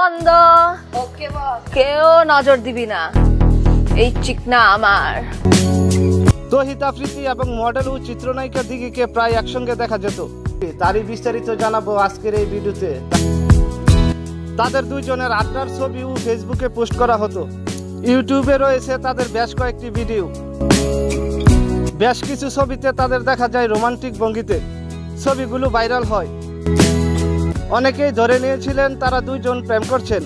বন্ধ। ওকে বস। কেউ নজর দিবি না, এই চিকনা আমার। তহিদ আফ্রিদি এবং মডেল ও চিত্রনায়িকা দিঘিকে প্রায় একসঙ্গে দেখা যেত। তারই বিস্তারিত জানাবো আজকের এই ভিডিওতে। তাদের দুইজনের আড্ডার ছবি ও ফেসবুকে পোস্ট করা হতো। ইউটিউবে রয়েছে তাদের বেশ কয়েকটি ভিডিও। বেশ কিছু ছবিতে তাদের দেখা যায় রোমান্টিক ভঙ্গিতে। ছবিগুলো ভাইরাল হয়। অনেকেই ধরে নিয়েছিলেন তারা দুইজন প্রেম করছেন।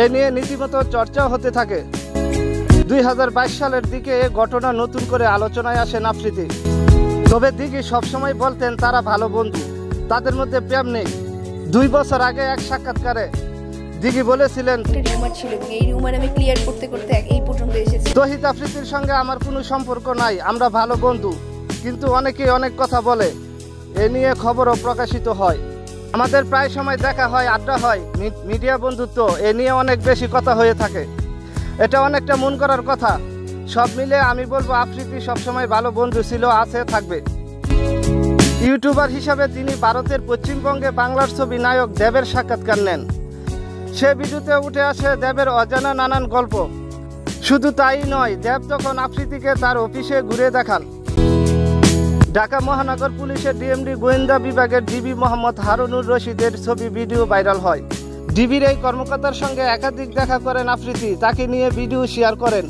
এ নিয়ে রীতিমতো চর্চাও হতে থাকে। 2022 সালের দিকে এ ঘটনা নতুন করে আলোচনায় আসেন আফ্রিদি। তবে দিঘি সবসময় বলতেন তারা ভালো বন্ধু, তাদের মধ্যে প্রেম নেই। 2 বছর আগে এক সাক্ষাৎকারে দিঘি বলেছিলেন, রিউমার ছিল এবং এই রিউমার আমি ক্লিয়ার করতে করতে এই পর্যন্ত এসেছি। তহিদ আফ্রিদির সঙ্গে আমার কোনো সম্পর্ক নাই, আমরা ভালো বন্ধু। কিন্তু অনেকেই অনেক কথা বলে, এ নিয়ে খবরও প্রকাশিত হয়। আমাদের প্রায় সময় দেখা হয়, আড্ডা হয়, মিডিয়া বন্ধুত্ব, এ নিয়ে অনেক বেশি কথা হয়ে থাকে। এটা অনেকটা মন করার কথা। সব মিলে আমি বলবো আফ্রিদি সবসময় ভালো বন্ধু ছিল, আছে, থাকবে। ইউটিউবার হিসাবে তিনি ভারতের পশ্চিমবঙ্গে বাংলার ছবি নায়ক দেবের সাক্ষাৎকার নেন। সে ভিডিওতে উঠে আসে দেবের অজানা নানান গল্প। শুধু তাই নয়, দেব তখন আফ্রিদিকে তার অফিসে ঘুরে দেখান। ঢাকা মহানগর পুলিশের ডিএমডি গোয়েন্দা বিভাগের ডিবি মোহাম্মদ হারুনুর রশিদের ছবি ভিডিও ভাইরাল হয়। ডিবির এই কর্মকর্তার সঙ্গে একাধিক দেখা করেন আফ্রিদি, তাকে নিয়ে ভিডিও শেয়ার করেন।